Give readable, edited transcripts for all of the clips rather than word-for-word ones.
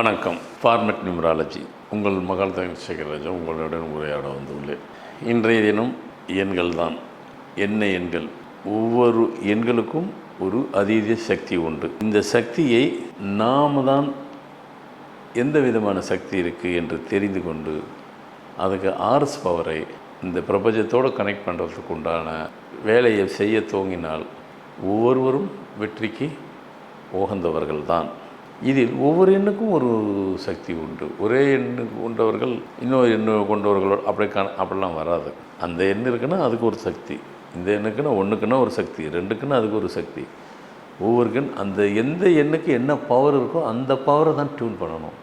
வணக்கம். Format numerology உங்கள் மகள் சேகர்ராஜா உங்களுடன் உரையாட வந்துள்ளேன். இன்றைய தினம் எண்கள் தான். என்ன எண்கள்? ஒவ்வொரு எண்களுக்கும் ஒரு அதீத சக்தி உண்டு. இந்த சக்தியை நாம தான் எந்த விதமான சக்தி இருக்குது என்று தெரிந்து கொண்டு அதுக்கு ஆர்எஸ் பவரை இந்த பிரபஞ்சத்தோடு கனெக்ட் பண்ணுறதுக்கு உண்டான வேலையை செய்ய துவங்கினால் ஒவ்வொருவரும் வெற்றிக்கு உகந்தவர்கள் தான். இதில் ஒவ்வொரு எண்ணுக்கும் ஒரு சக்தி உண்டு. ஒரே எண்ணு கொண்டவர்கள் இன்னொரு எண்ணு கொண்டவர்களோடு அப்படிலாம் வராது. அந்த எண் இருக்குன்னா அதுக்கு ஒரு சக்தி, இந்த எண்ணுக்குன்னா ஒன்றுக்குன்னா ஒரு சக்தி, ரெண்டுக்குன்னா அதுக்கு ஒரு சக்தி. ஒவ்வொருக்கும் அந்த எந்த எண்ணுக்கு என்ன பவர் இருக்கோ அந்த பவரை தான் டியூன் பண்ணணும்.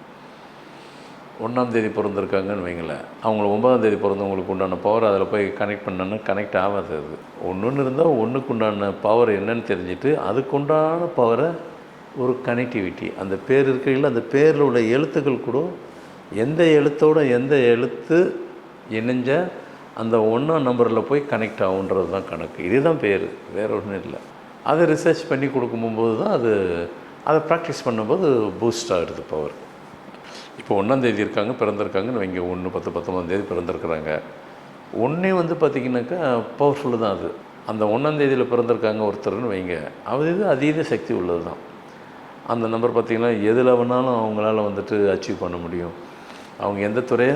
1ஆம் தேதி பிறந்திருக்காங்கன்னு வைங்களேன், அவங்க 9ஆம் தேதி பிறந்தவங்களுக்கு உண்டான பவர் அதில் போய் கனெக்ட் பண்ணோன்னா கனெக்ட் ஆகாது. அது ஒன்று இருந்தால் ஒன்றுக்கு உண்டான பவர் என்னன்னு தெரிஞ்சுட்டு அதுக்குண்டான பவரை ஒரு கனெக்டிவிட்டி, அந்த பேர் இருக்கையில் அந்த பேரில் உள்ள எழுத்துக்கள் கூட எந்த எழுத்தோட எந்த எழுத்து இணைஞ்ச அந்த 1ஆம் நம்பரில் போய் கனெக்ட் ஆகுன்றது தான் கணக்கு. இதுதான் பேர், வேறு ஒன்றும் இல்லை. அதை ரிசர்ச் பண்ணி கொடுக்கும்போது தான் அதை ப்ராக்டிஸ் பண்ணும்போது பூஸ்ட் ஆகிடுது பவர். இப்போ 1ஆம் தேதி பிறந்திருக்காங்கன்னு வைங்க, 1, 10, 19ஆம் தேதி பிறந்திருக்கிறாங்க. ஒன்றே பார்த்திங்கனாக்கா பவர்ஃபுல்லு தான். அது அந்த 1ஆம் தேதியில் பிறந்திருக்காங்க ஒருத்தர்னு வைங்க, இது அதீத சக்தி உள்ளது தான். அந்த நம்பர் பார்த்திங்கன்னா எதில் வேணாலும் அவங்களால அச்சீவ் பண்ண முடியும். அவங்க எந்த துறையை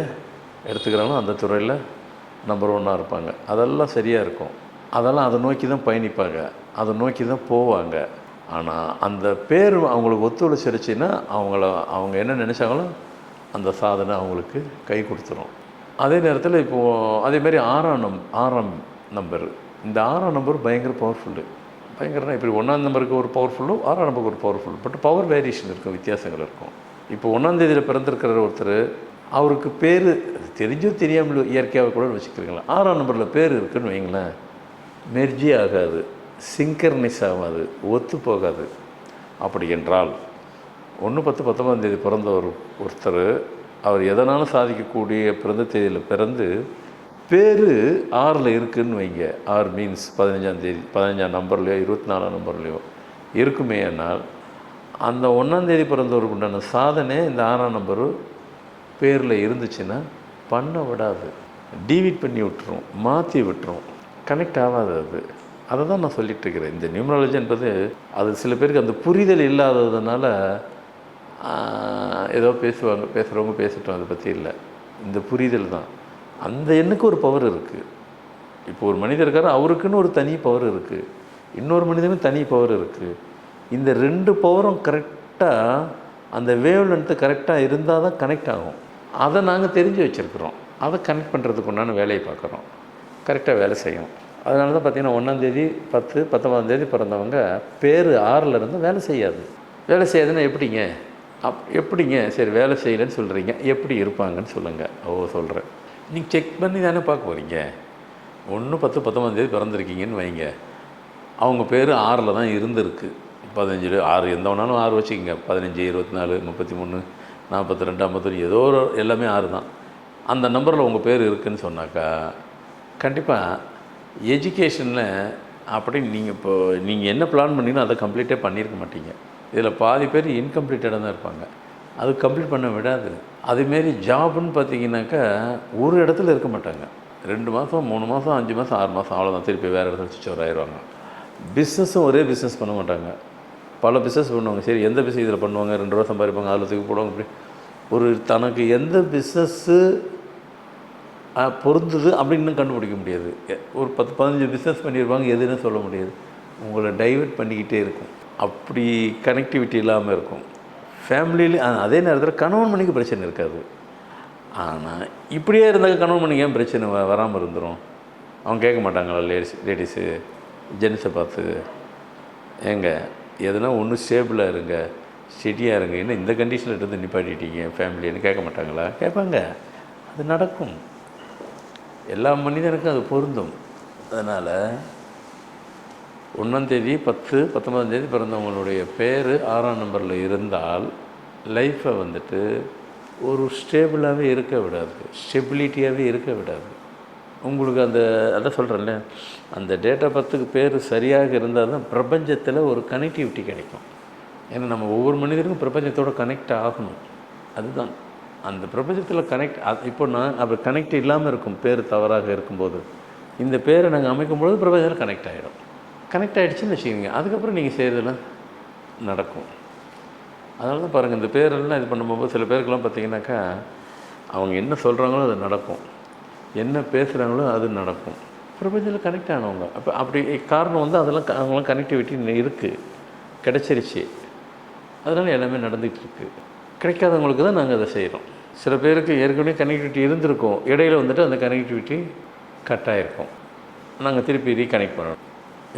எடுத்துக்கிறாங்களோ அந்த துறையில் நம்பர் 1ஆக இருப்பாங்க. அதெல்லாம் சரியாக இருக்கும். அதெல்லாம் அதை நோக்கி தான் பயணிப்பாங்க, அதை நோக்கி தான் போவாங்க. ஆனால் அந்த பேர் அவங்களுக்கு ஒத்துழைச்சிருச்சுன்னா அவங்க என்ன நினச்சாங்களோ அந்த சாதனை அவங்களுக்கு கை கொடுத்துரும். அதே நேரத்தில் இப்போது அதேமாதிரி 6ஆம் நம்பர், இந்த 6ஆம் நம்பர் பயங்கர பவர்ஃபுல்லு. பயங்கரனா இப்படி 1ஆம் நம்பருக்கு ஒரு பவர்ஃபுல்லும் 6ஆம் நம்பருக்கு ஒரு பவர்ஃபுல், பட் பவர் வேரியேஷன் இருக்கும், வித்தியாசங்கள் இருக்கும். இப்போ 1ஆம் தேதியில் பிறந்திருக்கிற ஒருத்தர், அவருக்கு பேர் தெரிஞ்சோ தெரியாமல் இயற்கையாக கூட வச்சுக்கிறீங்களா, 6ஆம் நம்பரில் பேர் இருக்குதுன்னு வைங்களேன், மெர்ஜி ஆகாது, சிங்கர்னைஸ் ஆகாது, ஒத்து போகாது. அப்படி என்றால் 1, 10, 19ஆம் தேதி பிறந்த ஒருத்தர் அவர் எதனாலும் சாதிக்கக்கூடிய பிறந்த தேதியில் பிறந்து பேர் 6ல் இருக்குதுன்னு வைங்க, 6 மீன்ஸ் 15ஆம் தேதி 15ஆம் நம்பர்லையோ 24ஆம் நம்பர்லையோ இருக்குமே. ஆனால் அந்த 1ஆம் தேதி பிறந்தவருக்கு உண்டான சாதனை இந்த 6ஆம் நம்பரு பேரில் இருந்துச்சுன்னா பண்ண விடாது, டிவீட் பண்ணி விட்டுரும், மாற்றி விட்டுரும், கனெக்ட் ஆகாது. அதை தான் நான் சொல்லிகிட்ருக்கிறேன். இந்த நியூமராலஜி என்பது அது சில பேருக்கு அந்த புரிதல் இல்லாததுனால ஏதோ பேசுகிறவங்க பேசிட்டோம், அதை பற்றி இல்லை. இந்த புரிதல் தான். அந்த எண்ணுக்கு ஒரு பவர் இருக்குது. இப்போ ஒரு மனிதர் இருக்கார், அவருக்குன்னு ஒரு தனி பவர் இருக்குது, இன்னொரு மனிதனுக்கு தனி பவர் இருக்குது. இந்த 2 பவரும் கரெக்டாக அந்த வேவ் லென்த்து கரெக்டாக இருந்தால் தான் கனெக்ட் ஆகும். அதை நாங்கள் தெரிஞ்சு வச்சுருக்குறோம். அதை கனெக்ட் பண்ணுறதுக்கு உண்டான வேலையை பார்க்குறோம், கரெக்டாக வேலை செய்யும். அதனால தான் பார்த்திங்கன்னா 1ஆம் தேதி 10, 19ஆம் தேதி பிறந்தவங்க பேர் 6ல் இருந்தால் வேலை செய்யாது. வேலை செய்யாதுன்னா எப்படிங்க சரி வேலை செய்யலைன்னு சொல்கிறீங்க, எப்படி இருப்பாங்கன்னு சொல்லுங்கள். சொல்கிறேன், நீங்கள் செக் பண்ணி தானே பார்க்க போகிறீங்க. 1, 10, 19ஆம் தேதி பிறந்திருக்கீங்கன்னு வைங்க, அவங்க பேர் 6ல் தான் இருந்திருக்கு. 15, 6 எந்த வேணாலும் 6 வச்சுக்கோங்க, 15, 24, 33, 42, 51 ஏதோ எல்லாமே 6 தான். அந்த நம்பரில் உங்கள் பேர் இருக்குதுன்னு சொன்னாக்கா கண்டிப்பாக எஜுகேஷனில் அப்படி நீங்கள் என்ன பிளான் பண்ணிங்கன்னா அதை கம்ப்ளீட்டே பண்ணியிருக்க மாட்டீங்க. இதில் பாதி பேர் இன்கம்ப்ளீட்டடாக தான் இருப்பாங்க, அது கம்ப்ளீட் பண்ண விடாது. அதுமாரி ஜாப்னு பார்த்தீங்கன்னாக்கா ஒரு இடத்துல இருக்க மாட்டாங்க, 2 மாதம் 3 மாதம் 5 மாதம் 6 மாதம் அவ்வளோதான், திருப்பி வேறு இடத்துல சுவிட்ச் ஆயிடுவாங்க. பிஸ்னஸும் ஒரே பிஸ்னஸ் பண்ண மாட்டாங்க, பல பிஸ்னஸ் பண்ணுவாங்க. சரி எந்த பிஸ்னஸ் இதில் பண்ணுவாங்க, 2 ரூபா சம்பாதிப்பாங்க, அதில் தூக்கி போடுவாங்க. இப்படி ஒரு தனக்கு எந்த பிஸ்னஸ்ஸு பொருந்துது அப்படின்னு கண்டுபிடிக்க முடியாது. ஒரு 10, 15 பிஸ்னஸ் பண்ணியிருப்பாங்க, எதுன்னு சொல்ல முடியாது. உங்களை டைவெர்ட் பண்ணிக்கிட்டே இருக்கும், அப்படி கனெக்டிவிட்டி இல்லாமல் இருக்கும். ஃபேமிலியிலே அதே நேரத்தில் கணவன் மணிக்கு பிரச்சனை இருக்காது. ஆனால் இப்படியே இருந்தாக்க கணவன் மணிக்கு ஏன் பிரச்சனை வராமல் இருந்துடும்? அவங்க கேட்க மாட்டாங்களா லேடிஸு ஜென்ஸை பார்த்து, ஏங்க எதுனா ஒன்று ஸ்டேபிளாக இருங்க, ஸ்டெடியாக இருங்க, இன்னும் இந்த கண்டிஷனில் இருந்து நிப்பாட்டிட்டீங்க ஃபேமிலின்னு கேட்க மாட்டாங்களா? கேட்பாங்க. அது நடக்கும், எல்லா மனிதனுக்கும் அது பொருந்தும். அதனால் 1ஆம் தேதி 10, 19ஆம் தேதி பிறந்தவங்களுடைய பேர் 6ஆம் நம்பரில் இருந்தால் லைஃப்பை ஒரு ஸ்டேபிளாகவே இருக்க விடாது, ஸ்டெபிலிட்டியாகவே இருக்க விடாது. உங்களுக்கு அதான் சொல்கிறேன்ல, அந்த டேட் ஆஃப் பர்த்துக்கு பேர் சரியாக இருந்தால் தான் பிரபஞ்சத்தில் ஒரு கனெக்டிவிட்டி கிடைக்கும். ஏன்னா நம்ம ஒவ்வொரு மனிதருக்கும் பிரபஞ்சத்தோடு கனெக்ட் ஆகணும். அதுதான் அந்த பிரபஞ்சத்தில் கனெக்ட். இப்போ நான் அப்போ கனெக்ட் இல்லாமல் இருக்கும், பேர் தவறாக இருக்கும்போது இந்த பேரை நாங்கள் அமைக்கும்பொழுது பிரபஞ்சத்தில் கனெக்ட் ஆகிடும். கனெக்ட் ஆகிடுச்சின்னு வச்சுக்கோங்க, அதுக்கப்புறம் நீங்கள் செய்கிறதெல்லாம் நடக்கும். அதனால தான் பாருங்கள், இந்த பேரெல்லாம் இது பண்ணும்போது சில பேருக்கெல்லாம் பார்த்தீங்கன்னாக்கா அவங்க என்ன சொல்கிறாங்களோ அது நடக்கும், என்ன பேசுகிறாங்களோ அது நடக்கும். பிரபஞ்சத்தில் கனெக்ட் ஆனவங்க. அப்போ அப்படி காரணம் வந்து அதெல்லாம் அவங்களாம் கனெக்டிவிட்டி இருக்குது, கிடச்சிருச்சு. அதனால் எல்லாமே நடந்துகிட்ருக்கு. கிடைக்காதவங்களுக்கு தான் நாங்கள் அதை செய்கிறோம். சில பேருக்கு ஏற்கனவே கனெக்டிவிட்டி இருந்திருக்கும், இடையில் வந்துட்டு அந்த கனெக்டிவிட்டி கட் ஆகிருக்கும், நாங்கள் திருப்பி ரீகனெக்ட் பண்ணணும்.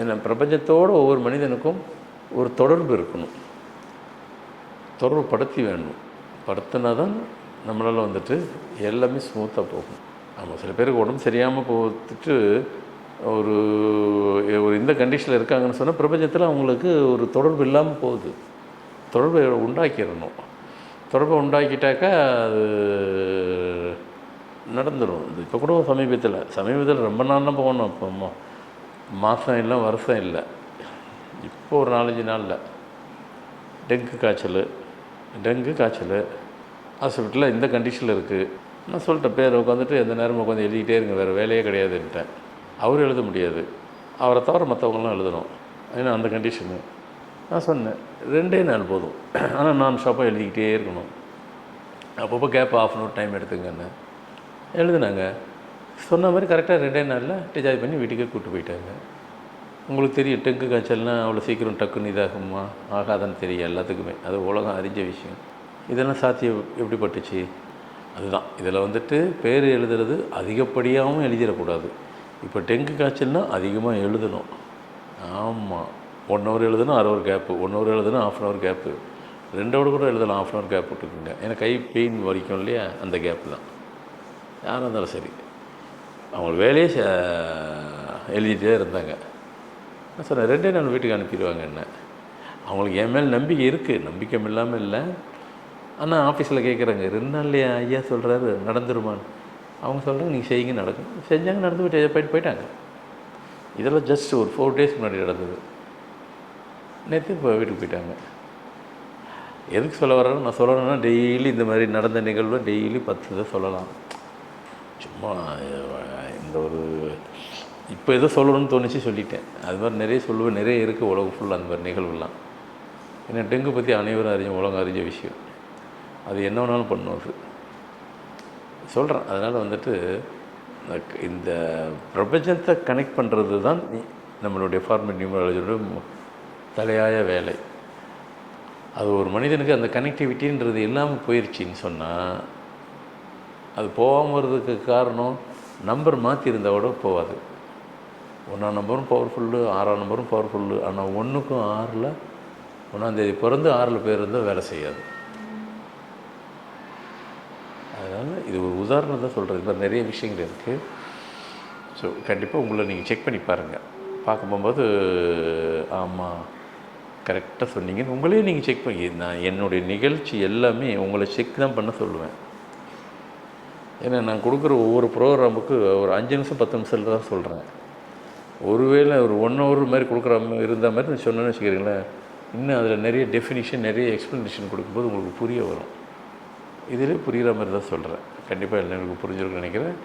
ஏன்னா பிரபஞ்சத்தோடு ஒவ்வொரு மனிதனுக்கும் ஒரு தொடர்பு இருக்கணும், தொடர்பு படுத்தி வேணும். படுத்தினா தான் நம்மளால் வந்துட்டு எல்லாமே ஸ்மூத்தாக போகும். ஆமாம், சில பேருக்கு உடம்பு சரியாமல் போட்டுட்டு ஒரு ஒரு இந்த கண்டிஷனில் இருக்காங்கன்னு சொன்னால் பிரபஞ்சத்தில் அவங்களுக்கு ஒரு தொடர்பு இல்லாமல் போகுது. தொடர்பை உண்டாக்கிடணும். தொடர்பை உண்டாக்கிட்டாக்கா அது நடந்துடும். இது இப்போ கூட சமீபத்தில் ரொம்ப நாள்லாம் போகணும். இப்போ மாதம் இல்லை, வருஷம் இல்லை, இப்போ ஒரு 4-5 நாளில் டெங்கு காய்ச்சல் ஹாஸ்பிட்டலில் இந்த கண்டிஷனில் இருக்குது. நான் சொல்லிட்டேன், பேர் உட்காந்துட்டு எந்த நேரமும் உட்காந்து எழுதிக்கிட்டே இருங்க, வேறு வேலையே கிடையாதுன்ட்டேன். அவர் எழுத முடியாது, அவரை தவிர மற்றவங்களாம் எழுதணும், ஏன்னா அந்த கண்டிஷனு. நான் சொன்னேன் 2 நாள் போதும், ஆனால் நான் ஷாப்பாக எழுதிக்கிட்டே இருக்கணும், அப்பப்போ கேப் ½ hour டைம் எடுத்துங்கன்னு எழுதுனாங்க. சொன்ன மாதிரி கரெக்டாக 2 நாளில் டிசார்ஜ் பண்ணி வீட்டுக்கே கூப்பிட்டு போயிட்டாங்க. உங்களுக்கு தெரியும், டெங்கு காய்ச்சல்னால் அவ்வளோ சீக்கிரம் டக்குன்னு இதாகுமா ஆகாதான்னு தெரியும் எல்லாத்துக்குமே, அது உலகம் அறிஞ்ச விஷயம். இதெல்லாம் சாத்தியம் எப்படி பட்டுச்சு? அதுதான் இதில் வந்துட்டு பேர் எழுதுறது அதிகப்படியாகவும் எழுதிடக்கூடாது. இப்போ டெங்கு காய்ச்சல்னால் அதிகமாக எழுதணும். ஆமாம், 1 hour எழுதுனா 1/2 hour கேப்பு, 1 hour எழுதுனா ½ hour கேப்பு, 2 hour கூட எழுதலாம், ½ hour கேப் விட்டுக்குங்க. ஏன்னா கை பெயின் வலிக்கும் இல்லையா, அந்த கேப்பு தான். யாராக இருந்தாலும் சரி, அவங்க வேலையே எழுதிட்டே இருந்தாங்க. நான் சொன்னேன் 2 நாள் வீட்டுக்கு அனுப்பிடுவாங்க என்ன. அவங்களுக்கு என் மேல் நம்பிக்கை இருக்குது, நம்பிக்கை இல்லாமல் இல்லை. ஆனால் ஆஃபீஸில் கேட்குறாங்க 2 நாள்லையா ஐயா சொல்கிறாரு நடந்துருமான்னு. அவங்க சொல்கிறாங்க நீங்கள் செய்யுங்க, நடக்கும். செஞ்சாங்க, நடந்து போயிட்டாங்க. இதெல்லாம் ஜஸ்ட் ஒரு 4 days முன்னாடி நடந்தது. நேற்று இப்போ வீட்டுக்கு போயிட்டாங்க. எதுக்கு சொல்ல வர்றேன்னு நான் சொல்லணும்னா, டெய்லி இந்த மாதிரி நடந்த நிகழ்வு டெய்லி 10 இதை சொல்லலாம். சும்மா இந்த ஒரு இப்போ எதோ சொல்லணும்னு தோணுச்சு சொல்லிட்டேன். அது மாதிரி நிறைய சொல்லுவேன், நிறைய இருக்குது உலகம் ஃபுல்லாக அந்த மாதிரி நிகழ்வுலாம். ஏன்னா டெங்கு பற்றி அனைவரும் உலகம் அறிஞ்ச விஷயம். அது என்ன வேணாலும் பண்ணும், அது சொல்கிறேன். அதனால் வந்துட்டு இந்த பிரபஞ்சத்தை கனெக்ட் பண்ணுறது தான் நம்மளுடைய ஃபார்மல் நியூமராலஜியோட தலையாய வேலை. அது ஒரு மனிதனுக்கு அந்த கனெக்டிவிட்டின்றது இல்லாமல் போயிடுச்சின்னு சொன்னால், அது போகாமல் வர்றதுக்கு காரணம் நம்பர் மாற்றிருந்தால் கூட போகாது. 1ஆம் நம்பரும் பவர்ஃபுல்லு, 6ஆம் நம்பரும் பவர்ஃபுல்லு. ஆனால் 1க்கும் 6ல் 1ஆம் தேதி பிறந்து 6ல் பேர் இருந்தால் வேலை செய்யாது. அதனால் இது ஒரு உதாரணம் தான் சொல்கிறது. இது மாதிரி நிறைய விஷயங்கள் இருக்குது. ஸோ கண்டிப்பாக உங்களை நீங்கள் செக் பண்ணி பாருங்கள். பார்க்க போகும்போது ஆமாம் கரெக்டாக சொன்னீங்கன்னு உங்களையே நீங்கள் செக் பண்ணி, நான் என்னுடைய நிகழ்ச்சி எல்லாமே உங்களை செக் தான் பண்ண சொல்லுவேன். ஏன்னா நான் கொடுக்குற ஒவ்வொரு ப்ரோக்ராமுக்கு ஒரு 5 நிமிஷம் 10 நிமிஷத்தில் தான் சொல்கிறேன். ஒருவேளை ஒரு 1 hour மாதிரி கொடுக்குற இருந்த மாதிரி நான் சொன்னேன்னு வச்சுக்கிறீங்களேன், இன்னும் அதில் நிறைய டெஃபினிஷன், நிறைய எக்ஸ்ப்ளனேஷன் கொடுக்கும்போது உங்களுக்கு புரிய வரும். இதிலே புரிகிற மாதிரி தான் சொல்கிறேன். கண்டிப்பாக எல்லாருக்கும் புரிஞ்சிருக்குன்னு நினைக்கிறேன்.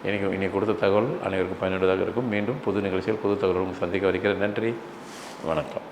எனக்கு இன்னைக்கு கொடுத்த தகவல் அனைவருக்கும் பயனுள்ளதாக இருக்கும். மீண்டும் புது நிகழ்ச்சியில் புது தகவல்கள் சந்திக்க வைக்கிறேன். நன்றி, வணக்கம்.